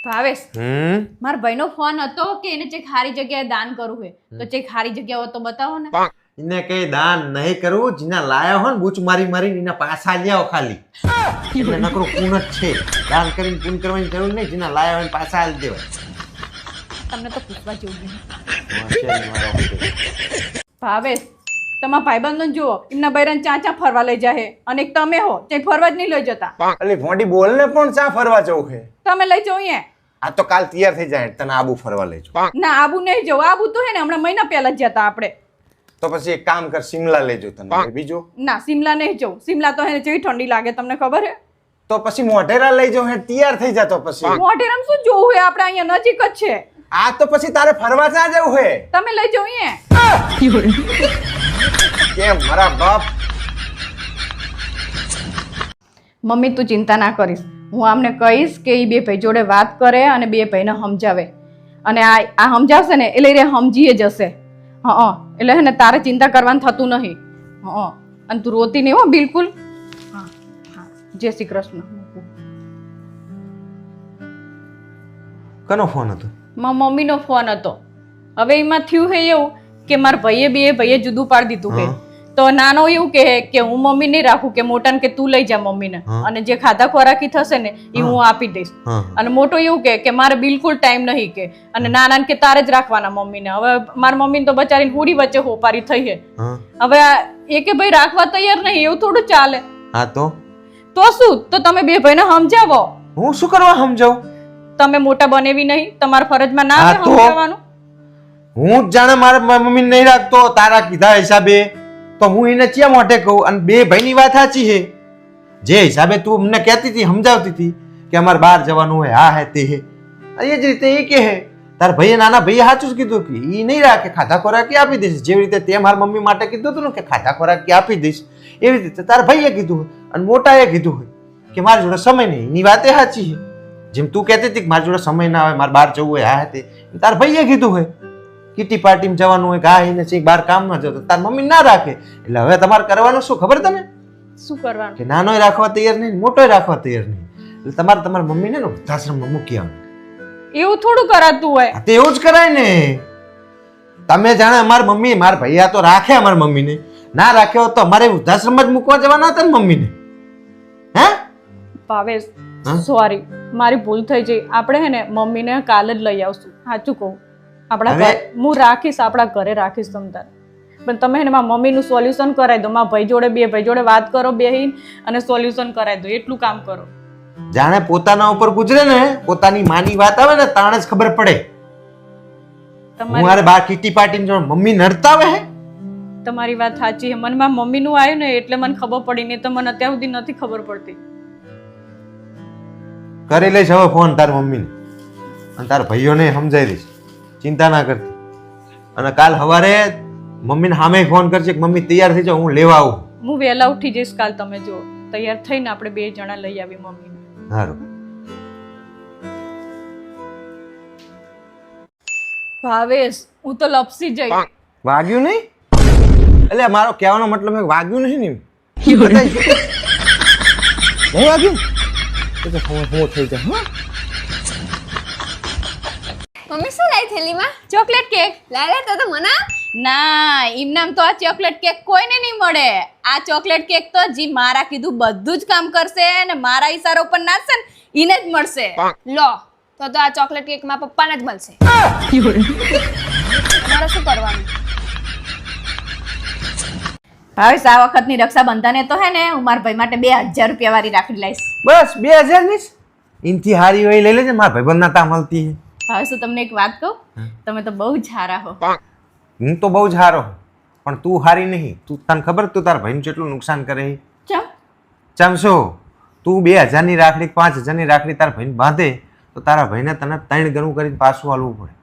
ભાવેશ મારા ભાઈનો ફોન હતો કે એને ચેક હારી જગ્યાએ દાન કરવું હે તો ચેક હારી જગ્યા હોય તો બતાવો ને. એને કઈ દાન નહીં કરવું, જીના લાયા હોય ને બૂચ મારી મારીને એના પાછા લ્યાઓ ખાલી. એટલે નકરો પૂન જ છે, દાન કરીને પૂન કરવાની જરૂર નહીં, જીના લાયા હોય ને પાછા આલી દેવાય. તમને તો પૂછવા જેવું નહીં. ભાવેશ તમારા ભાઈબંધો જુઓ, એમના બૈરાને ચા ફરવા લઈ જાય અને એક તમે હો તે ફરવા જ નહીં લઈ જતા. અલી મોટી બોલ ને પણ ચા ફરવા જવું છે. તમે લઈ જાઓ અહીંયા. આ તો કાલ તૈયાર થઈ જાય તને આબુ ફરવા લઈ જાઉં. ના આબુ નહીં જવું, આબુ તો હે ને હમણાં મહિના પહેલા જ જતા આપણે. તો પછી એક કામ કર, સિમલા લઈ જાઉં તને. બીજું ના સિમલા નહીં જવું, સિમલા તો હે ને જેવી ઠંડી લાગે તમને ખબર હે. તો પછી મોઢેરા લઈ જાઉં, હે તૈયાર થઈ જતો પછી. મોઢેરામાં શું જોવું હે, આપણે અહીંયા નજીક જ છે. આ તો પછી તારે ફરવા ચા જવું હે. તમે લઈ જાઓ અહીંયા. કેમ મારા બાપ? મમ્મી તું ચિંતા ના કરીશ, હું આમને કહીશ કે એ બે ભાઈ જોડે વાત કરે અને બે ભાઈને સમજાવે અને આ સમજાવશે ને એટલે એ સમજીએ જશે. હા એટલે હે ને તારે ચિંતા કરવાનું થતું નહીં. હા અને તું રોતી નહીં હો બિલકુલ. હા હા જય શ્રી કૃષ્ણ. કનો ફોન હતો? મારા મમ્મીનો ફોન હતો. હવે એમાં થયું હે એવું કે મારા ભાઈએ જુદું પાડી દીધું હે. તો નાનો એવું કે હું મમ્મી નહીં રાખું, કે મોટાને કે તું લઈ જા મમ્મીને અને જે ખાધા ખોરાકી થશે ને એ હું આપી દઈશ. અને મોટો એવું કે મારે બિલકુલ ટાઈમ નહીં કે અને નાના કે તારે જ રાખવાના મમ્મીને. હવે મારા મમ્મીને તો બચારીને હુડી વચ્ચે હોપારી થઈ છે. હવે એ કે ભાઈ રાખવા તૈયાર નહીં, એવું થોડું ચાલે. હા તો શું? તો તમે બે ભાઈને સમજાવો. હું શું કરવા સમજાવું? તમે મોટા બનેવી નહીં, તમારા ફરજમાં ના આવે સમજાવવાનું. હું જ જાણે મારા મમ્મી નહીં રાખતો તારા કીધા હિસાબે, તો હું એને ક્યાં મોઢે કહું? અને બે ભાઈની વાત સાચી છે. જે હિસાબે તું અમને કહેતી હતી, સમજાવતી હતી કે અમારે બહાર જવાનું હોય, હા હે તે હે, એ જ રીતે એ કે હે તારા ભાઈએ નાના ભાઈએ સાચું જ કીધું કે એ નહીં રાખે, ખાધા ખોરાકી આપી દઈશ. જેવી રીતે તે મારા મમ્મી માટે કીધું હતું ને કે ખાધા ખોરાકી આપી દઈશ, એવી રીતે તારા ભાઈએ કીધું હોય અને મોટાએ કીધું હોય કે મારી જોડે સમય નહીં. એની વાત એ સાચી છે. જેમ તું કહેતી હતી કે મારી જોડે સમય ના હોય, મારે બહાર જવું હોય, હા તે તારા ભાઈએ કીધું હોય. કિટી પાર્ટીમાં જવાનું હોય, હા એને છે બહાર કામ ન જતો, તાર મમ્મી ના રાખે. એટલે હવે તમારે કરવાનું શું ખબર તને? શું કરવાનું? કે નાનોય રાખવા તૈયાર નહીં, મોટોય રાખવા તૈયાર નહીં. એટલે તમારે તમારા મમ્મીને ને વૃદ્ધાશ્રમમાં મૂકી આવે. એવું થોડું કરાતું હોય. તે એવું જ કરાય ને. તમે જાણે અમારી મમ્મી, મારા ભૈયા તો રાખે અમારી મમ્મીને, ના રાખ્યો તો અમારે વૃદ્ધાશ્રમમાં જ મૂકવા જવાના હતા ને મમ્મીને. હે ભાવેશ સોરી, મારી ભૂલ થઈ ગઈ. આપણે હે ને મમ્મીને કાલ જ લઈ આવશું. સાચું કહું, આપણા ઘરે હું રાખીશ, આપણા ઘરે રાખીશ તમ તારે. પણ તમે હે ને મારા મમ્મીનું સોલ્યુશન કરાવી દો. મારા ભાઈ જોડે બે ભાઈ જોડે વાત કરો બેહીન અને સોલ્યુશન કરાવી દો. એટલું કામ કરો. જાણે પોતાના ઉપર ગુજરે ને, પોતાની માની વાત આવે ને તાણે જ ખબર પડે. તમારે બાર કિટી પાર્ટી જો મમ્મી નડતા આવે. તમારી વાત સાચી છે. મને મારા મમ્મીનું આવ્યું ને એટલે મને ખબર પડી, નહીં તો મને અત્યાર સુધી નથી ખબર પડતી. કરી લઈશ હવે ફોન તાર મમ્મીને અને તાર ભાઈઓને સમજાવી દઈશ. ચિંતા ના કરતી. અને કાલ સવારે મમ્મીને સામે ફોન કરશે કે મમ્મી તૈયાર થઈ જાવ, હું લેવા આવું. હું વહેલા ઉઠી જઈશ કાલ. તમે જો તૈયાર થઈને આપણે બે જણા લઈ આવી મમ્મીને. સારું. ભાવેશ હું તો લપસી જઈ. વાગ્યું નહીં? એટલે મારો કહેવાનો મતલબ વાગ્યું નહીં ને. નહીં વાગ્યું તો હું થઈ જાય. મમ્મી શું લાવી થેલીમાં? ચોકલેટ કેક લાવે તો મને ના, એમનામ તો આ ચોકલેટ કેક કોઈને નહીં મળે. આ ચોકલેટ કેક તો જી મારા કીધું બધું જ કામ કરશે અને મારા ઈશારો પર નાચશે ને એને જ મળશે. લો તો આ ચોકલેટ કેક માં પપ્પાને જ મળશે. મારે શું કરવાનું? ભાવેશ આ વખતની રક્ષાબંધને તો હે ને હું મારા ભાઈ માટે 2000 રૂપિયા વાળી રાખડી લાવીશ. બસ 2000 ની ઇનથી હારી હોય લઈ લેજે. મારા ભાઈબંધ ના તા મળતી છે. ભાવેશ તો તમને એક વાત કહું, તમે તો બહુ જ સારા હો. હું તો બહુ જ હારો, પણ તું હારી નહીં. તું તને ખબર તું તારા ભાઈને કેટલું નુકસાન કરે? ચમશો તું 2000 ની રાખડી 5000 ની રાખડી તારા ભાઈને બાંધે તો તારા ભાઈને તને 3 ગણું કરીને પાછું આલવું પડે.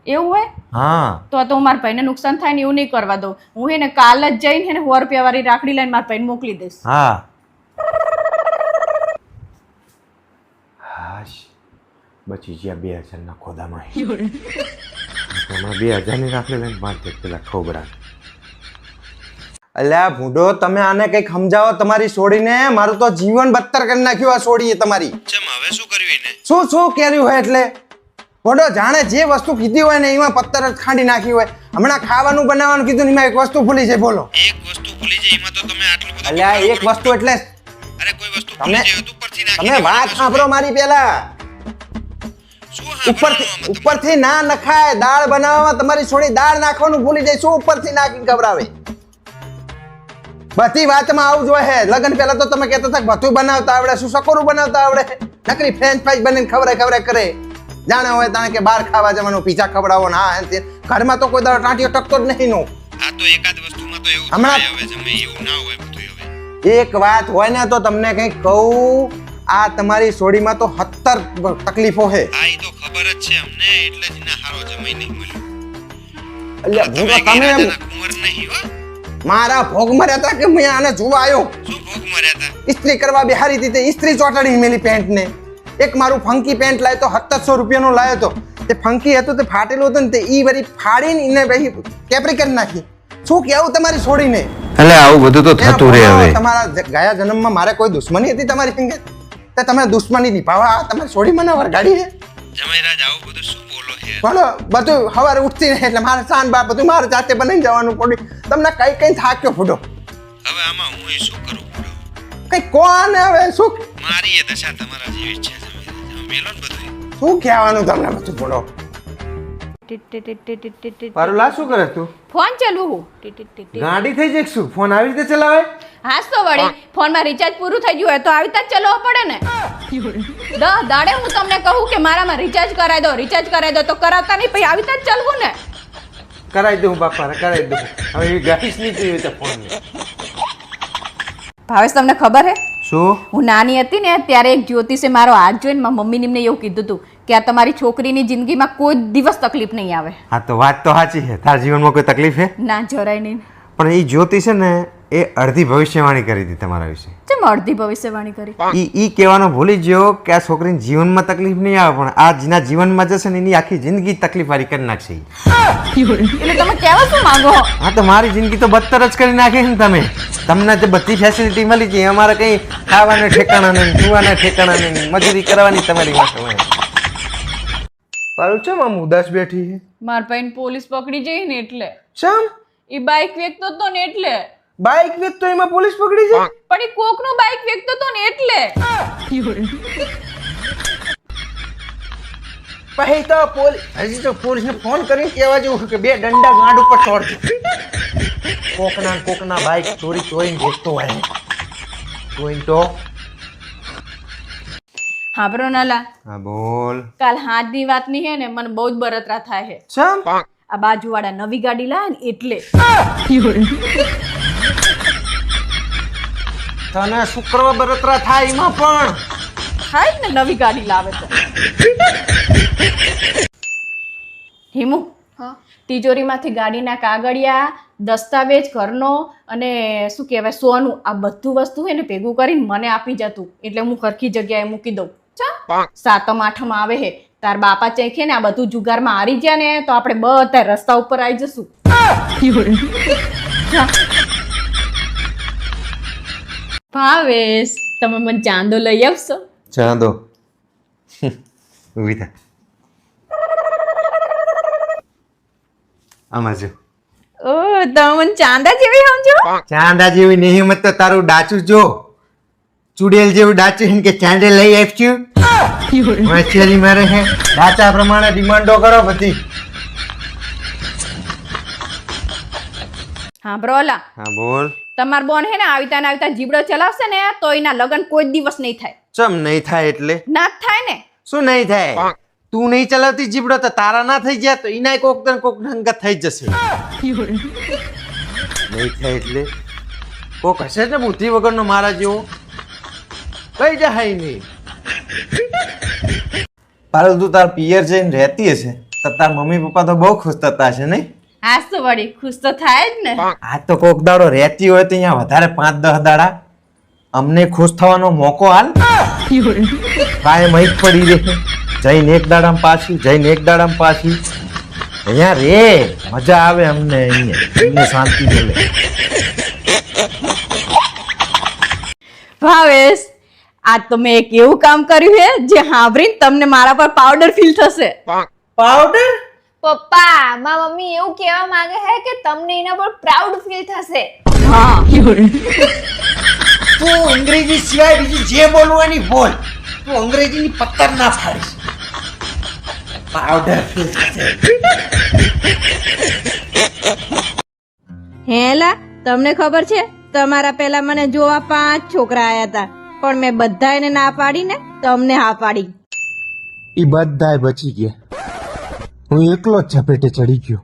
એવું હોય? હા. તો હું મારા ભાઈને નુકસાન થાય ને એવું નહીં કરવા દઉં. હું એને કાલ જ જઈને 100 રૂપિયા વાળી રાખડી લઈને મારા ભાઈને મોકલી દઈશ. હા. હાશ બચી ગયા 2000 ના ખોદામાં. હમણાં 2000 ની રાખડી લઈને બાંધે પેલા ખોબરા. અલ્યા ભૂંડો, તમે આને કઈક સમજાવો તમારી સોડીને. મારું તો જીવન બદતર કરી નાખ્યું આ સોડીએ તમારી. ચમ હવે શું કરવી? શું શું કર્યું હોય એટલે મોટો જાણે જે વસ્તુ કીધી હોય ને એમાં પત્તર જ ખાંડી નાખી હોય. હમણાં ખાવાનું બનાવવાનું કીધું ને એમાં એક વસ્તુ ભૂલી જાય. બોલો એક વસ્તુ ભૂલી જાય એમાં તો તમે આટલું બધું અલ્યા એક વસ્તુ એટલે અરે કોઈ વસ્તુ તમે ભૂલી જાય તો ઉપરથી નાખી તમે વાત સાંભળો મારી પહેલા. શું ઉપરથી ના નખાય. દાળ બનાવવામાં તમારી છોડી દાળ નાખવાનું ભૂલી જાય. શું ઉપરથી નાખીને ખવડાવે? બધી વાતમાં આવું જ હોય. લગન પહેલા તો તમે કહેતા હતા કે ભથું બનાવતા આવડે, શું સકોરું બનાવતા આવડે, નકરી ફ્રેન્ચ ફ્રાઈઝ બનીને ખવડાય કરે. જાણે હોય તાણે કે બહાર ખાવા જવાનું, પીઝા ખવડાવો ને આ તે. ઘરમાં તો કોઈ દાડો ટાંટીઓ ટકતો જ નહીં નો. આ તો એકાદ વસ્તુમાં તો એવું હમણાં- થાય હવે જમે એવું ના હોય બધું હવે. એક વાત હોય ને તો તમને કંઈક કહું, આ તમારી સોડીમાં તો 70 તકલીફો છે. હા ઈ તો ખબર જ છે અમને, એટલે જ ને હારો જમાઈ નહીં મળ્યો. અલ્યા હું તો તમે રાજાના કુંવર નહીં હો. મારા ભોગ મર્યા હતા કે મેં આને જોવા આવ્યો. શું ભોગ મર્યા હતા? ઇસ્ત્રી કરવા બેહારી હતી તે ઇસ્ત્રી ચોટાડી મેલી પેન્ટને. એક મારું ફંકી પેન્ટ લાવ્યો તો 700 રૂપિયાનો લાવ્યો તો. તે ફંકી હતું તે ફાટેલું હતું ને તે ઈ વળી ફાડીને એને પછી કેપરી કરી નાખી. શું કેવું તમારી છોડીને? એટલે આવું બધું તો થતું રહે હવે. તમારા ગયા જન્મમાં મારે કોઈ દુશ્મની હતી તમારી સંગે? તે તમે દુશ્મની નિભાવવા તમારી છોડી મને વરગાડી છે. જમાઈરાજ આવું બધું શું બોલો છે? બોલો બધું સવારે ઉઠતી ને એટલે મારે સાન બા બધું મારે જાતે બનાવીને જવાનું પડ્યું. તમને કઈ થાક્યો ફૂટો. હવે આમાં હું શું કરું પડો? કઈ કોણ હવે શું મારી એ દશા તમારા જેવી જ છે જમાઈરાજ. હવે મેલો ને બધું. શું કહેવાનું તમને બધું બોલો. પારુલા શું કરે તું? ફોન ચાલુ હું ગાડી થઈ જાય શું? ફોન આવી રીતે ચલાવે? હાસ તો વળી ફોનમાં રિચાર્જ પૂરું થઈ ગયું હોય તો આવી જ ચલાવવો પડે ને. દાડે હું તમને કહું કે મારામાં રિચાર્જ કરાવી દો તો કરાવતા નહીં, પછી આવી જ ચાલવું ને. કરાવી દઉં બાપા કરાવી દઉં. હવે એ ગાડીશ નહીં જોઈએ તો ફોન. ભાવેશ તમને ખબર હે, શું? હું નાની હતી ને ત્યારે એક જ્યોતિષે મારો હાથ જોઈને મારી મમ્મીને એમને એવું કીધું હતું કે આ તમારી છોકરીની જિંદગીમાં કોઈ દિવસ તકલીફ નહીં આવે. હા તો વાત તો સાચી છે. તારા જીવનમાં કોઈ તકલીફ છે? ના જરાય નહીં. પણ એ જ્યોતિ છે ને એ અડધી ભવિષ્યવાણી કરી હતી તમારા વિશે. ચમ અડધી ભવિષ્યવાણી કરી? ઈ કહેવાનો ભૂલી ગયો કે આ છોકરીને જીવનમાં તકલીફ નહીં આવે, પણ આ જેના જીવનમાં જશે ને એની આખી જિંદગી તકલીફ વાળી કરી નાખશે ઈ. એટલે તમે કહેવા શું માંગો? હા તો મારી જિંદગી તો બદતર જ કરી નાખી ને તમે. તમને જે બધી ફેસિલિટી મળી છે અમારે કઈ ખાવાના ઠેકાણા નહીં, પીવાના ઠેકાણા નહીં, મજૂરી કરવાની તમારી માટે. પારું ચમ આમ ઉદાસ બેઠી છે? માર ભાઈને પોલીસ પકડી જઈ ને એટલે. ચમ? એ બાઇક વેચતો તો ને એટલે. બાઇક વેચતો એમાં પોલીસ પકડી છે? પણ એ કોકનું બાઇક વેચતો તો ને એટલે. પછી તો હજી તો પોલીસને ફોન કરીને કહેવા જેવું કે બે દંડા ગાંડ ઉપર ચોડ. કોકના બાઇક ચોરીને વેચતો હોય. જોઈને તો હા બ્રો નાલા, હા બોલ. કાલ હાથની વાત ની હે ને મને બહુ જ બરતરા થાય છે. ચમ? આ બાજુવાળા નવી ગાડી લાવે ને એટલે. તને શુક્રવાર બરતરા થાય એમાં પણ થાય જ ને નવી ગાડી લાવે તો. હિમુ, હા તિજોરીમાંથી ગાડીના કાગળિયા, દસ્તાવેજ, ઘરનો અને શું કહેવાય સોનું, આ બધું વસ્તુ હે ને ભેગું કરીને મને આપી જતું એટલે હું સરખી જગ્યાએ મૂકી દઉં. સાતમ આઠમ આવે હે તાર બાપા ચેખે ને આ બધું જુગારમાં હારી ગયા ને તો આપણે બધા રસ્તા ઉપર આવી જશું. ભાવેશ, તમે મને ચાંદો લઈ આવશો? ચાંદો? ઊભી થા. આમાં જો. ઓ તમે મને ચાંદા જેવી સમજો? ચાંદા જેવી નહીં મત તો તારું ડાચું જો. ચુડેલ જેવું ડાચું કે ચાંદે લઈ આપશું. મચ્છરી મારે છે. ડાચા પ્રમાણે ડિમાન્ડો કરો બધી. હા બ્રોલા, હા બોલ. તમાર બોન હે ને આવીતા જીબડો ચલાવશે ને તો એના લગન કોઈ દિવસ નહીં થાય. ચમ નહીં થાય એટલે? ના જ થાય ને. શું નહીં થાય? તું નહીં ચલાવતી જીબડો તો તારા ના થઈ ગયા તો એના કોક ને કોક અંગત થઈ જશે. નહીં થાય એટલે કોક હશે ને બુદ્ધિ વગરનો મારા જેવો. કઈ જાય નહીં. પારુલ તું તાર પિયર જઈને રહેતી હશે તો તાર મમ્મી પપ્પા તો બહુ ખુશ થતા હશે નહીં? હાસ તો વળી ખુશ તો થાય જ ને. આ તો કોક દાડો રહેતી હોય તો અહીંયા વધારે 5-10 દાડા અમને ખુશ થવાનો મોકો હાલ. કાયમ અહીં જ પડી રહે. જઈને એક દાડામાં પાછી, જઈને એક દાડામાં પાછી. અહીંયા રે મજા આવે અમને. અહીંયા અમને શાંતિ મળે. ભાવેશ, આજ તો મેં એક એવું કામ કર્યું છે જે સાંભળીને તમને મારા પર પાવડર ફીલ થશે. પાવડર? પપ્પા મારા મમ્મી એવું કહેવા માંગે છે કે તમને એના પર પ્રાઉડ ફીલ થશે. હા તું અંગ્રેજી સિવાય બીજી જે બોલવાની બોલ. તું અંગ્રેજીની પત્તર ના ફાડીશ. પાવડર ફીલ થશે. હેલા તમને ખબર છે તમારા પહેલા મને જોવા 5 છોકરા આયા હતા પણ મેં બધાને ના પાડીને તમને હા પાડી. ઈ બધાય બચી ગયા, હું એકલો જ ઝપેટે ચડી ગયો.